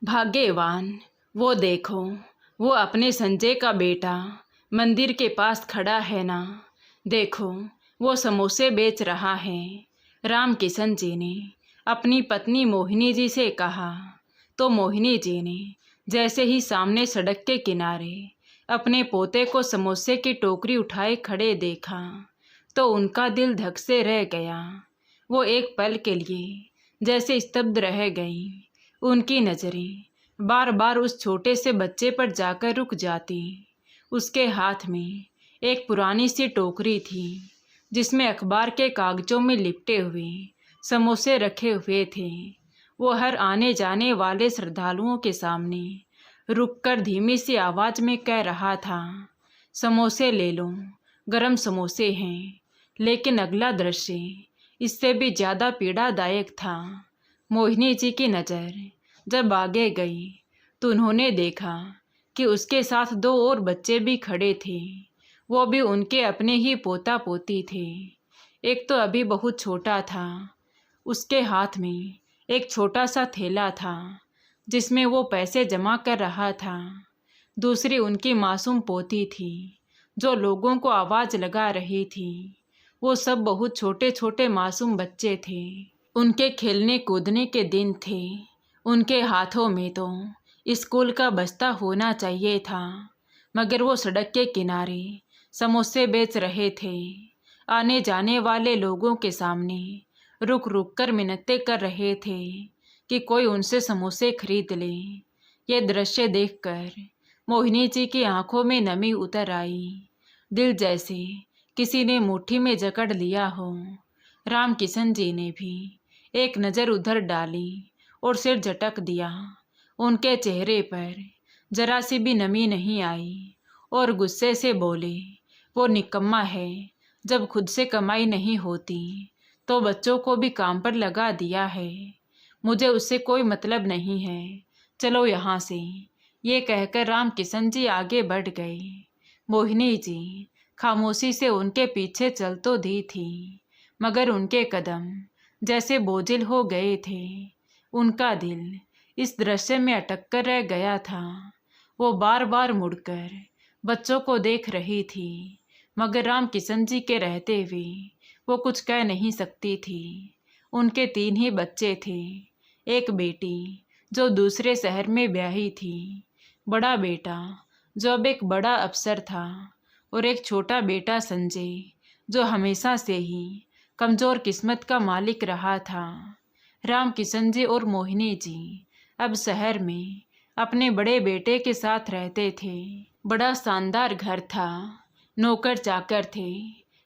भाग्यवान, वो देखो, वो अपने संजय का बेटा मंदिर के पास खड़ा है ना। देखो, वो समोसे बेच रहा है। राम किशन जी ने अपनी पत्नी मोहिनी जी से कहा, तो मोहिनी जी ने जैसे ही सामने सड़क के किनारे अपने पोते को समोसे की टोकरी उठाए खड़े देखा, तो उनका दिल धक से रह गया। वो एक पल के लिए जैसे स्तब्ध रह गई। उनकी नज़रें बार बार उस छोटे से बच्चे पर जाकर रुक जाती। उसके हाथ में एक पुरानी सी टोकरी थी, जिसमें अखबार के कागजों में लिपटे हुए समोसे रखे हुए थे। वो हर आने जाने वाले श्रद्धालुओं के सामने रुककर धीमी सी आवाज़ में कह रहा था, समोसे ले लो, गरम समोसे हैं। लेकिन अगला दृश्य इससे भी ज़्यादा पीड़ादायक था। मोहिनी जी की नज़र जब आगे गई तो उन्होंने देखा कि उसके साथ दो और बच्चे भी खड़े थे। वो भी उनके अपने ही पोता पोती थे। एक तो अभी बहुत छोटा था, उसके हाथ में एक छोटा सा थैला था जिसमें वो पैसे जमा कर रहा था। दूसरी उनकी मासूम पोती थी जो लोगों को आवाज़ लगा रही थी। वो सब बहुत छोटे छोटे मासूम बच्चे थे। उनके खेलने कूदने के दिन थे। उनके हाथों में तो स्कूल का बस्ता होना चाहिए था, मगर वो सड़क के किनारे समोसे बेच रहे थे। आने जाने वाले लोगों के सामने रुक रुक कर मिन्नतें कर रहे थे कि कोई उनसे समोसे खरीद ले। ये दृश्य देखकर मोहिनी जी की आंखों में नमी उतर आई। दिल जैसे किसी ने मुट्ठी में जकड़ लिया हो। राम किशन जी ने भी एक नज़र उधर डाली और सिर झटक दिया। उनके चेहरे पर जरा सी भी नमी नहीं आई और गुस्से से बोले, वो निकम्मा है, जब खुद से कमाई नहीं होती तो बच्चों को भी काम पर लगा दिया है। मुझे उससे कोई मतलब नहीं है, चलो यहाँ से। ये कहकर राम किशन जी आगे बढ़ गए। मोहिनी जी खामोशी से उनके पीछे चल तो दी थी, मगर उनके कदम जैसे बोझिल हो गए थे। उनका दिल इस दृश्य में अटक कर रह गया था। वो बार बार मुड़कर बच्चों को देख रही थी, मगर राम किशन जी के रहते हुए वो कुछ कह नहीं सकती थी। उनके 3 ही बच्चे थे। एक बेटी जो दूसरे शहर में ब्याही थी, बड़ा बेटा जो अब एक बड़ा अफसर था, और एक छोटा बेटा संजय जो हमेशा से ही कमज़ोर किस्मत का मालिक रहा था। राम किशन जी और मोहिनी जी अब शहर में अपने बड़े बेटे के साथ रहते थे। बड़ा शानदार घर था, नौकर चाकर थे,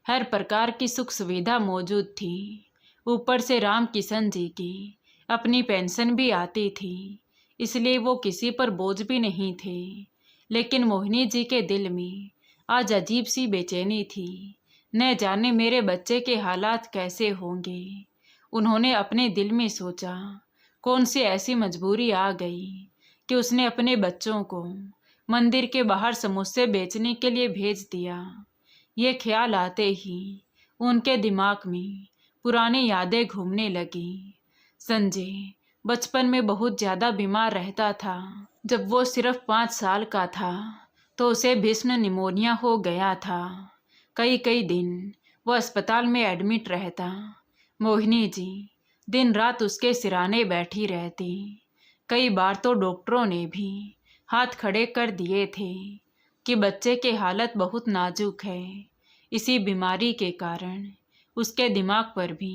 हर प्रकार की सुख सुविधा मौजूद थी। ऊपर से राम किशन जी की अपनी पेंशन भी आती थी, इसलिए वो किसी पर बोझ भी नहीं थे। लेकिन मोहिनी जी के दिल में आज अजीब सी बेचैनी थी। न जाने मेरे बच्चे के हालात कैसे होंगे। उन्होंने अपने दिल में सोचा, कौन सी ऐसी मजबूरी आ गई कि उसने अपने बच्चों को मंदिर के बाहर समोसे बेचने के लिए भेज दिया। ये ख्याल आते ही उनके दिमाग में पुरानी यादें घूमने लगी। संजय बचपन में बहुत ज़्यादा बीमार रहता था। जब वो सिर्फ 5 साल का था तो उसे भीषण निमोनिया हो गया था। कई कई दिन वो अस्पताल में एडमिट रहता। मोहिनी जी दिन रात उसके सिराने बैठी रहती। कई बार तो डॉक्टरों ने भी हाथ खड़े कर दिए थे कि बच्चे की हालत बहुत नाजुक है। इसी बीमारी के कारण उसके दिमाग पर भी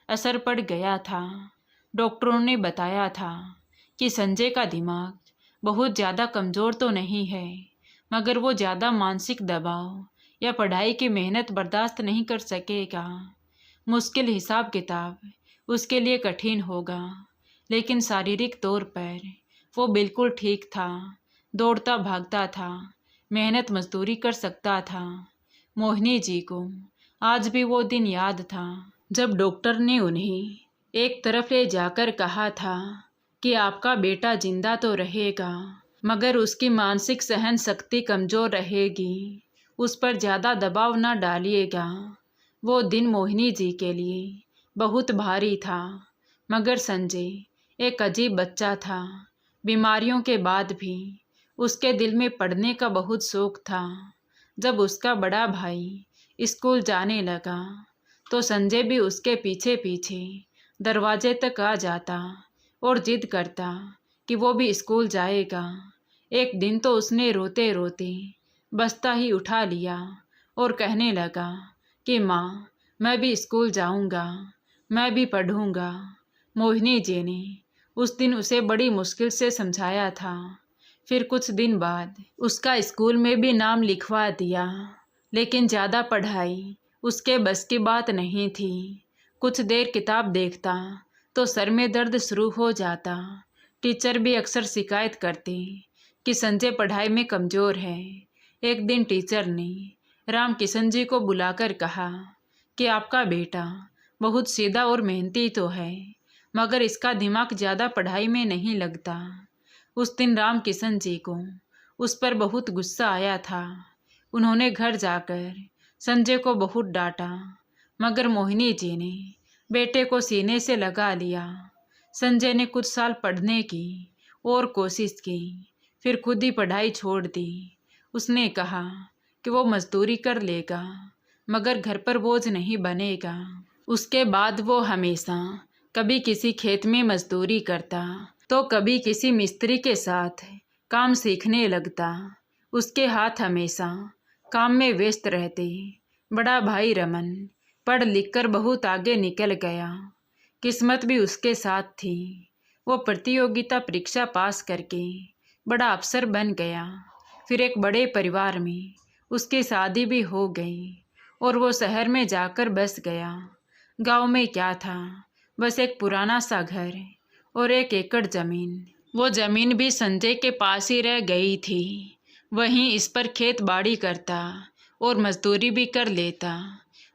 असर पड़ गया था। डॉक्टरों ने बताया था कि संजय का दिमाग बहुत ज़्यादा कमज़ोर तो नहीं है, मगर वो ज़्यादा मानसिक दबाव या पढ़ाई की मेहनत बर्दाश्त नहीं कर सकेगा। मुश्किल हिसाब किताब उसके लिए कठिन होगा, लेकिन शारीरिक तौर पर वो बिल्कुल ठीक था। दौड़ता भागता था, मेहनत मजदूरी कर सकता था। मोहिनी जी को आज भी वो दिन याद था जब डॉक्टर ने उन्हें एक तरफ ले जाकर कहा था कि आपका बेटा जिंदा तो रहेगा, मगर उसकी मानसिक सहन शक्ति कमज़ोर रहेगी, उस पर ज़्यादा दबाव न डालिएगा। वो दिन मोहिनी जी के लिए बहुत भारी था, मगर संजय एक अजीब बच्चा था बीमारियों के बाद भी उसके दिल में पढ़ने का बहुत शौक था। जब उसका बड़ा भाई स्कूल जाने लगा तो संजय भी उसके पीछे पीछे दरवाजे तक आ जाता और जिद करता कि वो भी स्कूल जाएगा। एक दिन तो उसने रोते रोते बस्ता ही उठा लिया और कहने लगा कि माँ, मैं भी स्कूल जाऊंगा, मैं भी पढ़ूंगा। मोहिनी जी ने उस दिन उसे बड़ी मुश्किल से समझाया था। फिर कुछ दिन बाद उसका स्कूल में भी नाम लिखवा दिया, लेकिन ज़्यादा पढ़ाई उसके बस की बात नहीं थी। कुछ देर किताब देखता तो सर में दर्द शुरू हो जाता। टीचर भी अक्सर शिकायत करती कि संजय पढ़ाई में कमज़ोर है। एक दिन टीचर ने राम किशन जी को बुलाकर कहा कि आपका बेटा बहुत सीधा और मेहनती तो है, मगर इसका दिमाग ज़्यादा पढ़ाई में नहीं लगता। उस दिन राम किशन जी को उस पर बहुत गुस्सा आया था। उन्होंने घर जाकर संजय को बहुत डांटा, मगर मोहिनी जी ने बेटे को सीने से लगा लिया। संजय ने कुछ साल पढ़ने की और कोशिश की, फिर खुद ही पढ़ाई छोड़ दी। उसने कहा कि वो मजदूरी कर लेगा, मगर घर पर बोझ नहीं बनेगा। उसके बाद वो हमेशा कभी किसी खेत में मजदूरी करता तो कभी किसी मिस्त्री के साथ काम सीखने लगता। उसके हाथ हमेशा काम में व्यस्त रहते। बड़ा भाई रमन पढ़ लिख कर बहुत आगे निकल गया। किस्मत भी उसके साथ थी। वो प्रतियोगिता परीक्षा पास करके बड़ा अफसर बन गया। फिर एक बड़े परिवार में उसकी शादी भी हो गई और वो शहर में जाकर बस गया। गांव में क्या था, बस एक पुराना सा घर और 1 एकड़ ज़मीन। वो ज़मीन भी संजय के पास ही रह गई थी। वहीं इस पर खेत बाड़ी करता और मजदूरी भी कर लेता।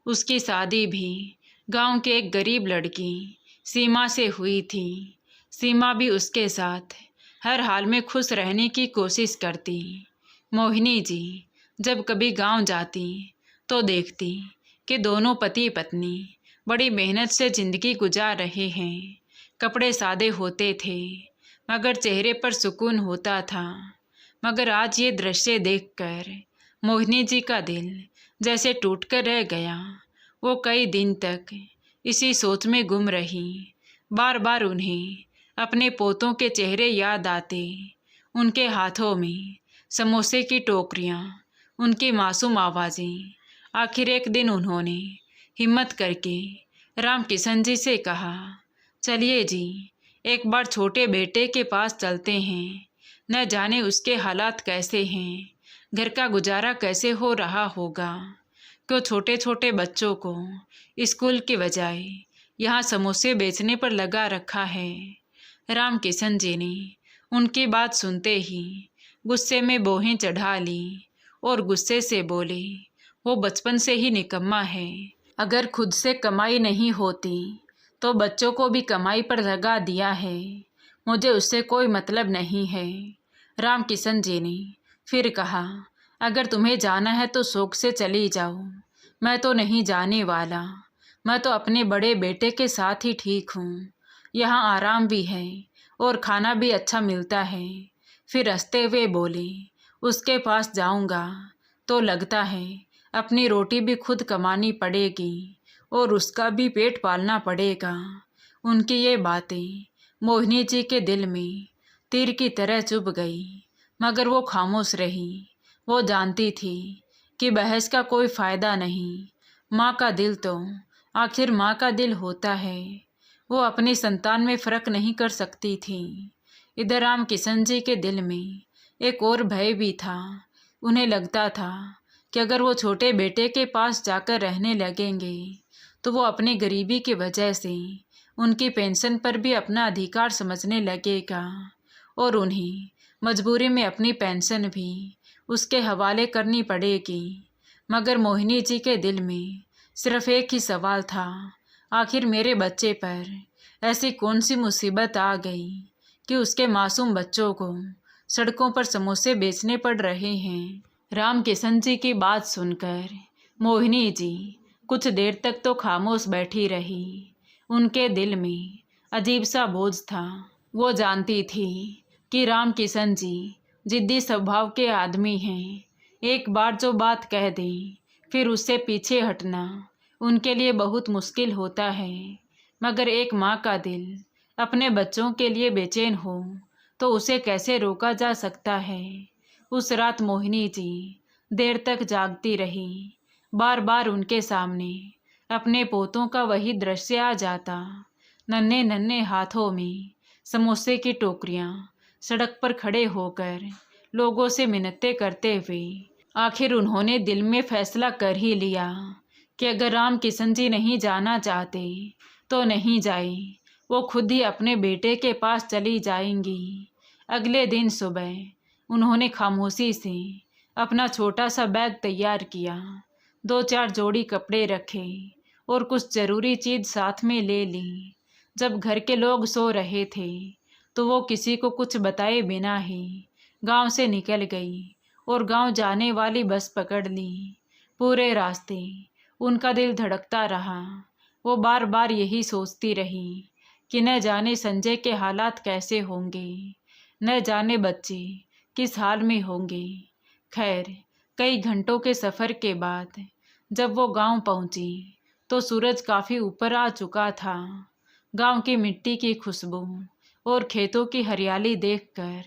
उसकी शादी भी गांव के एक गरीब लड़की सीमा से हुई थी। सीमा भी उसके साथ हर हाल में खुश रहने की कोशिश करती। मोहिनी जी जब कभी गांव जाती तो देखती कि दोनों पति पत्नी बड़ी मेहनत से ज़िंदगी गुजार रहे हैं। कपड़े सादे होते थे, मगर चेहरे पर सुकून होता था। मगर आज ये दृश्य देखकर मोहिनी जी का दिल जैसे टूटकर रह गया। वो कई दिन तक इसी सोच में गुम रही। बार बार उन्हें अपने पोतों के चेहरे याद आते, उनके हाथों में समोसे की टोकरियाँ, उनकी मासूम आवाज़ें। आखिर एक दिन उन्होंने हिम्मत करके राम किशन जी से कहा, चलिए जी, एक बार छोटे बेटे के पास चलते हैं। न जाने उसके हालात कैसे हैं, घर का गुजारा कैसे हो रहा होगा। क्यों छोटे छोटे बच्चों को स्कूल के बजाय यहाँ समोसे बेचने पर लगा रखा है। राम किशन जी ने उनकी बात सुनते ही गुस्से में बोहें चढ़ा ली और गुस्से से बोले, वो बचपन से ही निकम्मा है। अगर खुद से कमाई नहीं होती तो बच्चों को भी कमाई पर लगा दिया है। मुझे उससे कोई मतलब नहीं है। राम किशन जी ने फिर कहा, अगर तुम्हें जाना है तो शौक से चली जाओ, मैं तो नहीं जाने वाला। मैं तो अपने बड़े बेटे के साथ ही ठीक हूँ। यहाँ आराम भी है और खाना भी अच्छा मिलता है। फिर हंसते हुए बोले, उसके पास जाऊँगा तो लगता है अपनी रोटी भी खुद कमानी पड़ेगी और उसका भी पेट पालना पड़ेगा। उनकी ये बातें मोहिनी जी के दिल में तीर की तरह चुभ गई, मगर वो खामोश रही। वो जानती थी कि बहस का कोई फ़ायदा नहीं। माँ का दिल तो आखिर माँ का दिल होता है। वो अपनी संतान में फ़र्क नहीं कर सकती थी। इधर राम किशन जी के दिल में एक और भय भी था। उन्हें लगता था कि अगर वो छोटे बेटे के पास जाकर रहने लगेंगे तो वो अपनी गरीबी की वजह से उनकी पेंशन पर भी अपना अधिकार समझने लगेगा और उन्हें मजबूरी में अपनी पेंशन भी उसके हवाले करनी पड़ेगी। मगर मोहिनी जी के दिल में सिर्फ एक ही सवाल था, आखिर मेरे बच्चे पर ऐसी कौन सी मुसीबत आ गई कि उसके मासूम बच्चों को सड़कों पर समोसे बेचने पड़ रहे हैं। राम किशन जी की बात सुनकर मोहिनी जी कुछ देर तक तो खामोश बैठी रही। उनके दिल में अजीब सा बोझ था। वो जानती थी कि राम किशन जी जिद्दी स्वभाव के आदमी हैं। एक बार जो बात कह दें फिर उससे पीछे हटना उनके लिए बहुत मुश्किल होता है। मगर एक माँ का दिल अपने बच्चों के लिए बेचैन हो तो उसे कैसे रोका जा सकता है। उस रात मोहिनी जी देर तक जागती रही। बार बार उनके सामने अपने पोतों का वही दृश्य आ जाता। नन्हे नन्हे हाथों में समोसे की टोकरियाँ, सड़क पर खड़े होकर लोगों से मिन्नतें करते हुए आखिर उन्होंने दिल में फैसला कर ही लिया कि अगर राम किशन जी नहीं जाना चाहते तो नहीं जाए, वो खुद ही अपने बेटे के पास चली जाएंगी। अगले दिन सुबह उन्होंने खामोशी से अपना छोटा सा बैग तैयार किया, 2-4 जोड़ी कपड़े रखे और कुछ ज़रूरी चीज़ साथ में ले ली। जब घर के लोग सो रहे थे तो वो किसी को कुछ बताए बिना ही गांव से निकल गई और गांव जाने वाली बस पकड़ ली। पूरे रास्ते उनका दिल धड़कता रहा। वो बार बार यही सोचती रही कि न जाने संजय के हालात कैसे होंगे, न जाने बच्चे किस हाल में होंगे। खैर, कई घंटों के सफ़र के बाद जब वो गांव पहुंची तो सूरज काफ़ी ऊपर आ चुका था। गांव की मिट्टी की खुशबू और खेतों की हरियाली देखकर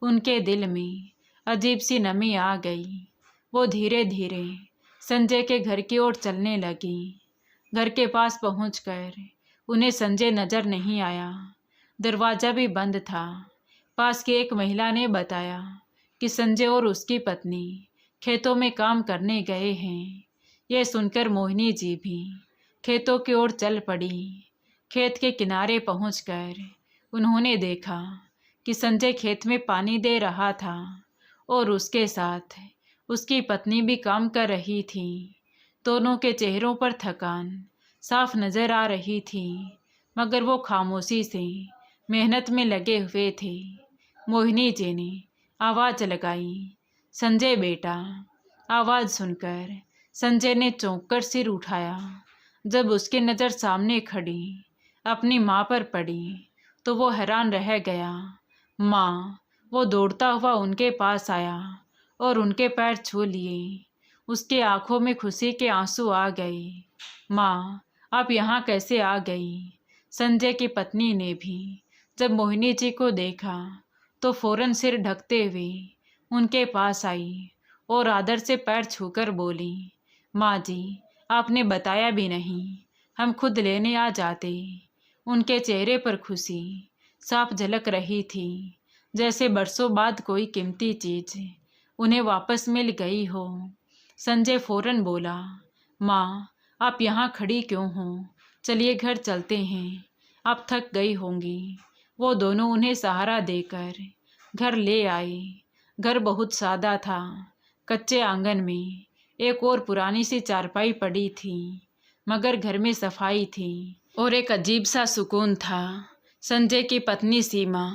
उनके दिल में अजीब सी नमी आ गई। वो धीरे धीरे संजय के घर की ओर चलने लगी। घर के पास पहुंचकर उन्हें संजय नज़र नहीं आया। दरवाज़ा भी बंद था। पास की एक महिला ने बताया कि संजय और उसकी पत्नी खेतों में काम करने गए हैं। यह सुनकर मोहिनी जी भी खेतों की ओर चल पड़ी। खेत के किनारे पहुंचकर उन्होंने देखा कि संजय खेत में पानी दे रहा था और उसके साथ उसकी पत्नी भी काम कर रही थी। दोनों के चेहरों पर थकान साफ नज़र आ रही थी, मगर वो खामोशी से मेहनत में लगे हुए थे। मोहिनी जी ने आवाज़ लगाई, संजय बेटा। आवाज़ सुनकर संजय ने चौंक कर सिर उठाया। जब उसकी नज़र सामने खड़ी अपनी माँ पर पड़ी तो वो हैरान रह गया। माँ! वो दौड़ता हुआ उनके पास आया और उनके पैर छू लिए। उसकी आंखों में खुशी के आंसू आ गए। माँ, आप यहाँ कैसे आ गई? संजय की पत्नी ने भी जब मोहिनी जी को देखा तो फौरन सिर ढकते हुए उनके पास आई और आदर से पैर छूकर बोली, माँ जी, आपने बताया भी नहीं, हम खुद लेने आ जाते। उनके चेहरे पर खुशी साफ झलक रही थी, जैसे बरसों बाद कोई कीमती चीज़ उन्हें वापस मिल गई हो। संजय फौरन बोला, माँ, आप यहाँ खड़ी क्यों हो? चलिए घर चलते हैं, आप थक गई होंगी। वो दोनों उन्हें सहारा देकर घर ले आए। घर बहुत सादा था। कच्चे आंगन में एक और पुरानी सी चारपाई पड़ी थी, मगर घर में सफाई थी और एक अजीब सा सुकून था। संजय की पत्नी सीमा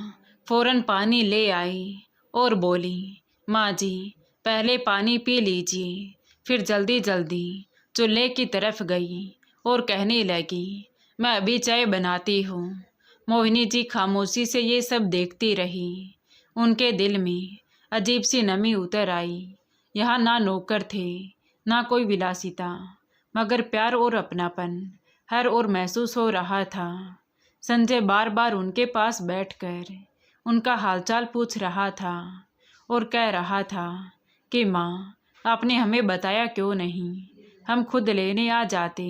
फौरन पानी ले आई और बोली, माँ जी, पहले पानी पी लीजिए। फिर जल्दी जल्दी चूल्हे की तरफ गई और कहने लगी, मैं अभी चाय बनाती हूँ। मोहिनी जी खामोशी से ये सब देखती रही। उनके दिल में अजीब सी नमी उतर आई। यहाँ ना नौकर थे, ना कोई विलासिता, मगर प्यार और अपनापन हर ओर महसूस हो रहा था। संजय बार बार उनके पास बैठकर उनका हालचाल पूछ रहा था और कह रहा था कि माँ, आपने हमें बताया क्यों नहीं, हम खुद लेने आ जाते।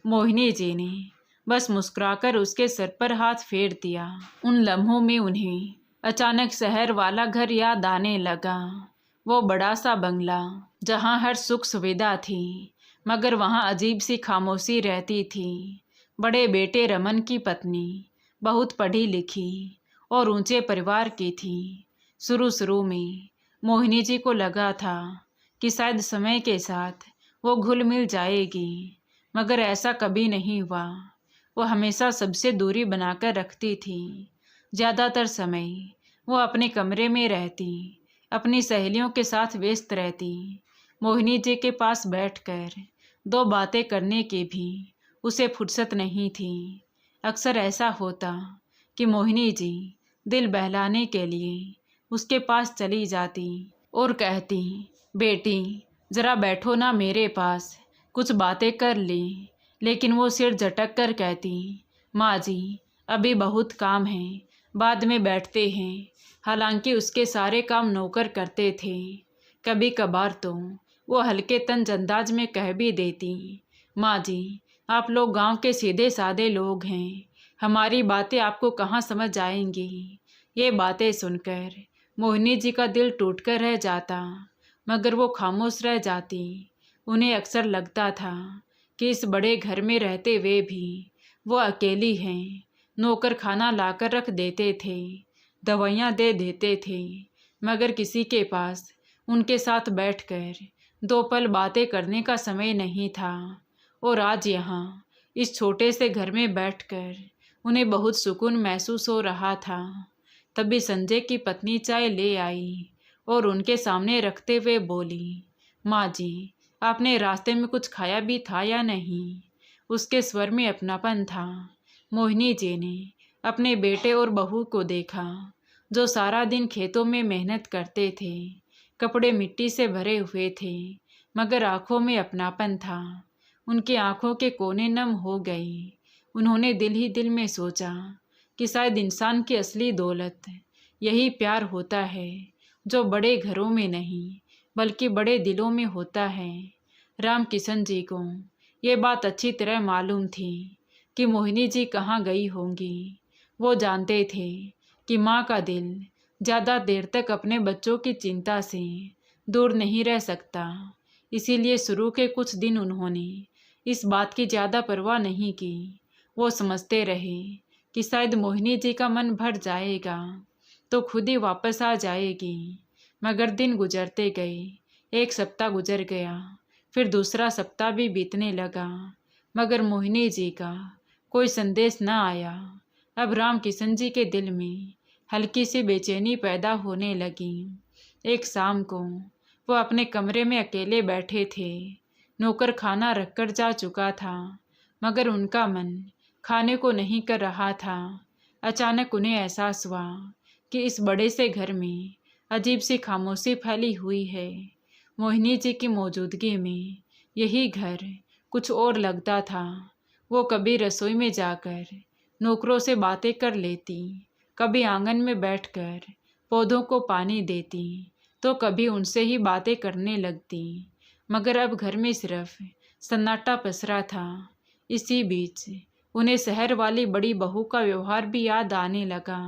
मोहिनी जी ने बस मुस्कुराकर उसके सर पर हाथ फेर दिया। उन लम्हों में उन्हें अचानक शहर वाला घर याद आने लगा। वो बड़ा सा बंगला जहाँ हर सुख सुविधा थी, मगर वहाँ अजीब सी खामोशी रहती थी। बड़े बेटे रमन की पत्नी बहुत पढ़ी लिखी और ऊंचे परिवार की थी। शुरू शुरू में मोहिनी जी को लगा था कि शायद समय के साथ वो घुल मिल जाएगी, मगर ऐसा कभी नहीं हुआ। वो हमेशा सबसे दूरी बनाकर रखती थी। ज़्यादातर समय वो अपने कमरे में रहती, अपनी सहेलियों के साथ व्यस्त रहती। मोहिनी जी के पास बैठकर 2 बातें करने की भी उसे फुर्सत नहीं थी। अक्सर ऐसा होता कि मोहिनी जी दिल बहलाने के लिए उसके पास चली जाती और कहती, बेटी ज़रा बैठो ना मेरे पास, कुछ बातें कर ली। लेकिन वो सिर झटक कर कहती, माँ जी अभी बहुत काम है, बाद में बैठते हैं। हालांकि उसके सारे काम नौकर करते थे। कभी कभार तो वो हल्के तंज अंदाज में कह भी देती, माँ जी आप लोग गांव के सीधे साधे लोग हैं, हमारी बातें आपको कहाँ समझ आएंगी। ये बातें सुनकर मोहिनी जी का दिल टूटकर रह जाता, मगर वो खामोश रह जाती। उन्हें अक्सर लगता था कि इस बड़े घर में रहते हुए भी वो अकेली हैं। नौकर खाना लाकर रख देते थे, दवाइयाँ दे देते थे, मगर किसी के पास उनके साथ बैठकर 2 पल बातें करने का समय नहीं था। और आज यहाँ इस छोटे से घर में बैठकर उन्हें बहुत सुकून महसूस हो रहा था। तभी संजय की पत्नी चाय ले आई और उनके सामने रखते हुए बोली, माँ जी आपने रास्ते में कुछ खाया भी था या नहीं। उसके स्वर में अपनापन था। मोहिनी जी ने अपने बेटे और बहू को देखा, जो सारा दिन खेतों में मेहनत करते थे, कपड़े मिट्टी से भरे हुए थे, मगर आंखों में अपनापन था। उनकी आंखों के कोने नम हो गए। उन्होंने दिल ही दिल में सोचा कि शायद इंसान की असली दौलत यही प्यार होता है, जो बड़े घरों में नहीं बल्कि बड़े दिलों में होता है। राम किशन जी को ये बात अच्छी तरह मालूम थी कि मोहिनी जी कहाँ गई होंगी। वो जानते थे कि माँ का दिल ज़्यादा देर तक अपने बच्चों की चिंता से दूर नहीं रह सकता। इसीलिए शुरू के कुछ दिन उन्होंने इस बात की ज़्यादा परवाह नहीं की। वो समझते रहे कि शायद मोहिनी जी का मन भर जाएगा तो खुद ही वापस आ जाएगी। मगर दिन गुजरते गए। 1 सप्ताह गुजर गया, फिर दूसरा सप्ताह भी बीतने लगा, मगर मोहिनी जी का कोई संदेश न आया। अब राम किशन जी के दिल में हल्की सी बेचैनी पैदा होने लगी। एक शाम को वो अपने कमरे में अकेले बैठे थे। नौकर खाना रखकर जा चुका था, मगर उनका मन खाने को नहीं कर रहा था। अचानक उन्हें एहसास हुआ कि इस बड़े से घर में अजीब सी खामोशी फैली हुई है। मोहिनी जी की मौजूदगी में यही घर कुछ और लगता था। वो कभी रसोई में जाकर नौकरों से बातें कर लेती, कभी आंगन में बैठकर पौधों को पानी देती, तो कभी उनसे ही बातें करने लगती। मगर अब घर में सिर्फ सन्नाटा पसरा था। इसी बीच उन्हें शहर वाली बड़ी बहू का व्यवहार भी याद आने लगा।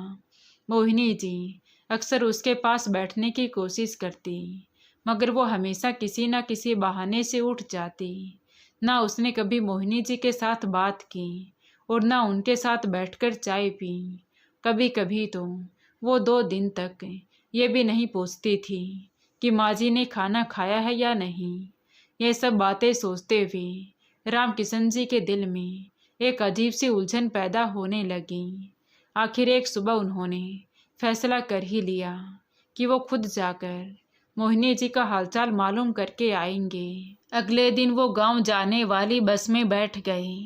मोहिनी जी अक्सर उसके पास बैठने की कोशिश करती, मगर वो हमेशा किसी न किसी बहाने से उठ जाती। ना उसने कभी मोहिनी जी के साथ बात की और ना उनके साथ बैठकर चाय पी। कभी कभी तो वो 2 दिन तक ये भी नहीं पूछती थी कि माँ जी ने खाना खाया है या नहीं। ये सब बातें सोचते हुए राम किशन जी के दिल में एक अजीब सी उलझन पैदा होने लगी। आखिर एक सुबह उन्होंने फैसला कर ही लिया कि वो खुद जाकर मोहिनी जी का हालचाल मालूम करके आएंगे। अगले दिन वो गांव जाने वाली बस में बैठ गए।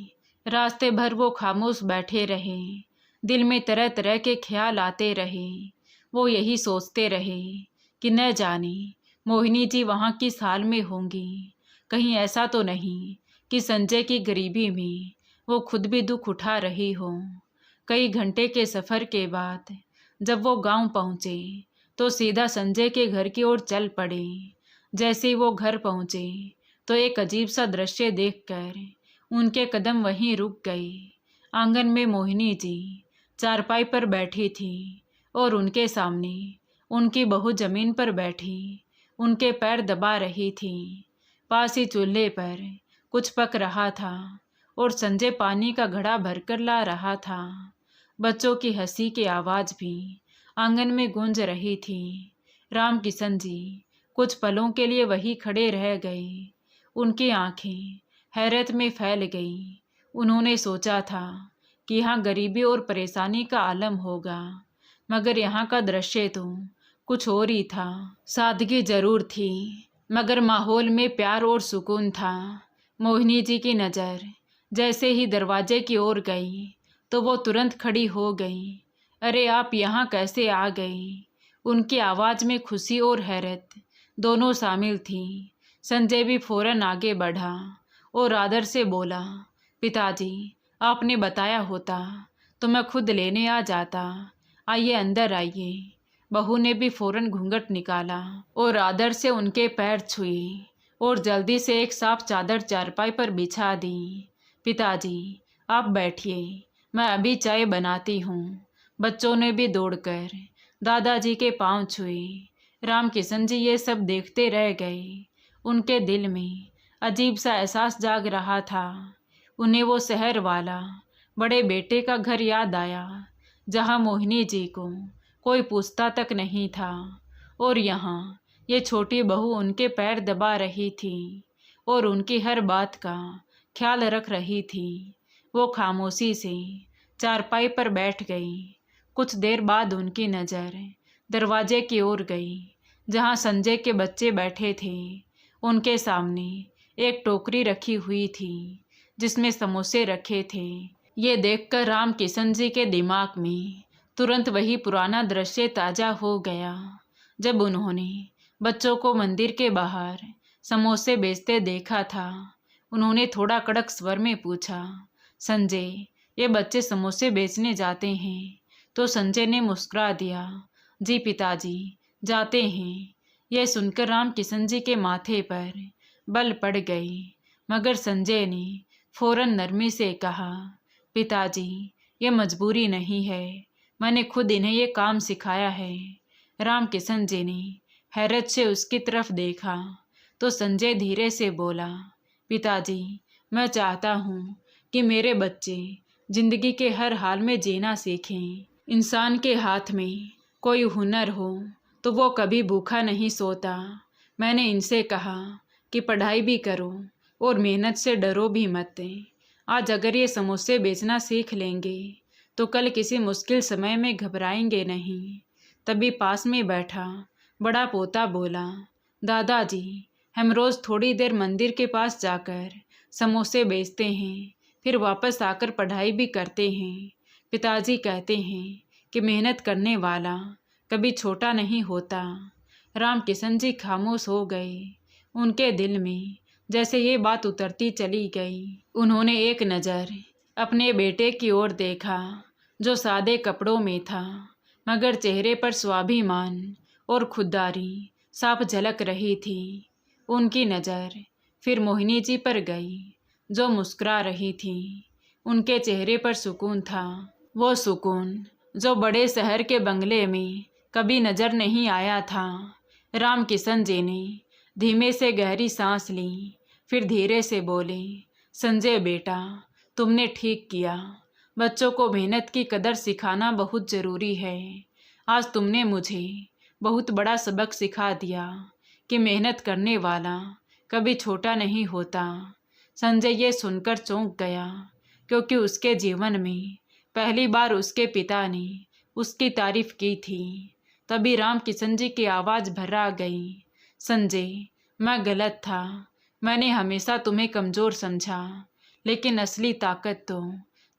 रास्ते भर वो खामोश बैठे रहे। दिल में तरह तरह के ख्याल आते रहे। वो यही सोचते रहे कि न जाने मोहिनी जी वहाँ किस हाल में होंगी। कहीं ऐसा तो नहीं कि संजय की गरीबी में वो खुद भी दुख उठा रही हो। कई घंटे के सफ़र के बाद जब वो गांव पहुँचे तो सीधा संजय के घर की ओर चल पड़े। जैसे ही वो घर पहुँचे तो एक अजीब सा दृश्य देखकर उनके कदम वहीं रुक गए। आंगन में मोहिनी जी चारपाई पर बैठी थी और उनके सामने उनकी बहू जमीन पर बैठी उनके पैर दबा रही थी। पास ही चूल्हे पर कुछ पक रहा था और संजय पानी का घड़ा भरकर ला रहा था। बच्चों की हंसी की आवाज़ भी आंगन में गूंज रही थी। राम किशन जी कुछ पलों के लिए वहीं खड़े रह गए। उनकी आंखें हैरत में फैल गईं। उन्होंने सोचा था कि यहाँ गरीबी और परेशानी का आलम होगा, मगर यहाँ का दृश्य तो कुछ और ही था। सादगी जरूर थी, मगर माहौल में प्यार और सुकून था। मोहिनी जी की नज़र जैसे ही दरवाजे की ओर गई तो वो तुरंत खड़ी हो गई। अरे आप यहाँ कैसे आ गई? उनकी आवाज़ में खुशी और हैरत दोनों शामिल थी। संजय भी फौरन आगे बढ़ा और आदर से बोला, पिताजी, आपने बताया होता तो मैं खुद लेने आ जाता। आइए अंदर आइए। बहू ने भी फौरन घूंघट निकाला और आदर से उनके पैर छुए और जल्दी से एक साफ चादर चारपाई पर बिछा दी। पिताजी, आप बैठिए, मैं अभी चाय बनाती हूँ। बच्चों ने भी दौड़कर दादाजी के पांव छुए। रामकिशन जी ये सब देखते रह गए। उनके दिल में अजीब सा एहसास जाग रहा था। उन्हें वो शहर वाला बड़े बेटे का घर याद आया, जहाँ मोहिनी जी को कोई पूछता तक नहीं था, और यहाँ ये छोटी बहू उनके पैर दबा रही थी और उनकी हर बात का ख्याल रख रही थी। वो खामोशी से चारपाई पर बैठ गई। कुछ देर बाद उनकी नज़र दरवाजे की ओर गई, जहाँ संजय के बच्चे बैठे थे। उनके सामने एक टोकरी रखी हुई थी जिसमें समोसे रखे थे। ये देखकर रामकिशन जी के दिमाग में तुरंत वही पुराना दृश्य ताज़ा हो गया, जब उन्होंने बच्चों को मंदिर के बाहर समोसे बेचते देखा था। उन्होंने थोड़ा कड़क स्वर में पूछा, संजय, ये बच्चे समोसे बेचने जाते हैं? तो संजय ने मुस्कुरा दिया, जी पिताजी, जाते हैं। यह सुनकर रामकिशन जी के माथे पर बल पड़ गई, मगर संजय ने फौरन नरमी से कहा, पिताजी, ये मजबूरी नहीं है, मैंने खुद इन्हें ये काम सिखाया है। रामकिशन जी ने हैरत से उसकी तरफ देखा तो संजय धीरे से बोला, पिताजी, मैं चाहता हूँ कि मेरे बच्चे जिंदगी के हर हाल में जीना सीखें। इंसान के हाथ में कोई हुनर हो तो वो कभी भूखा नहीं सोता। मैंने इनसे कहा कि पढ़ाई भी करो और मेहनत से डरो भी मत। आज अगर ये समोसे बेचना सीख लेंगे तो कल किसी मुश्किल समय में घबराएंगे नहीं। तभी पास में बैठा बड़ा पोता बोला, दादाजी, हम रोज़ थोड़ी देर मंदिर के पास जाकर समोसे बेचते हैं, फिर वापस आकर पढ़ाई भी करते हैं। पिताजी कहते हैं कि मेहनत करने वाला कभी छोटा नहीं होता। रामकिशन जी खामोश हो गए। उनके दिल में जैसे ये बात उतरती चली गई। उन्होंने एक नज़र अपने बेटे की ओर देखा, जो सादे कपड़ों में था, मगर चेहरे पर स्वाभिमान और खुददारी साफ झलक रही थी। उनकी नज़र फिर मोहिनी जी पर गई, जो मुस्कुरा रही थी। उनके चेहरे पर सुकून था, वो सुकून जो बड़े शहर के बंगले में कभी नज़र नहीं आया था। रामकिशन जी ने धीमे से गहरी सांस ली, फिर धीरे से बोले, संजय बेटा, तुमने ठीक किया। बच्चों को मेहनत की कदर सिखाना बहुत ज़रूरी है। आज तुमने मुझे बहुत बड़ा सबक सिखा दिया कि मेहनत करने वाला कभी छोटा नहीं होता। संजय ये सुनकर चौंक गया, क्योंकि उसके जीवन में पहली बार उसके पिता ने उसकी तारीफ की थी। तभी रामकिशन जी की आवाज़ भर्रा गई, संजय, मैं गलत था। मैंने हमेशा तुम्हें कमज़ोर समझा, लेकिन असली ताकत तो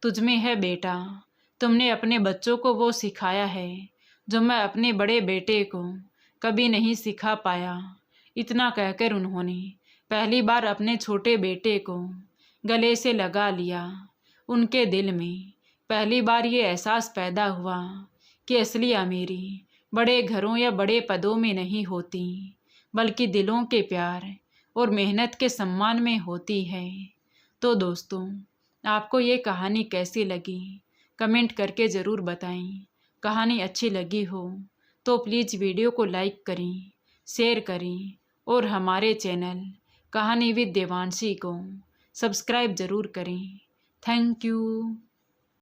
तुझमें है बेटा। तुमने अपने बच्चों को वो सिखाया है जो मैं अपने बड़े बेटे को कभी नहीं सिखा पाया। इतना कहकर उन्होंने पहली बार अपने छोटे बेटे को गले से लगा लिया। उनके दिल में पहली बार ये एहसास पैदा हुआ कि असली अमीरी बड़े घरों या बड़े पदों में नहीं होती, बल्कि दिलों के प्यार और मेहनत के सम्मान में होती है। तो दोस्तों, आपको ये कहानी कैसी लगी कमेंट करके ज़रूर बताएं। कहानी अच्छी लगी हो तो प्लीज़ वीडियो को लाइक करें, शेयर करें और हमारे चैनल कहानी विद देवांशी को सब्सक्राइब ज़रूर करें। Thank you.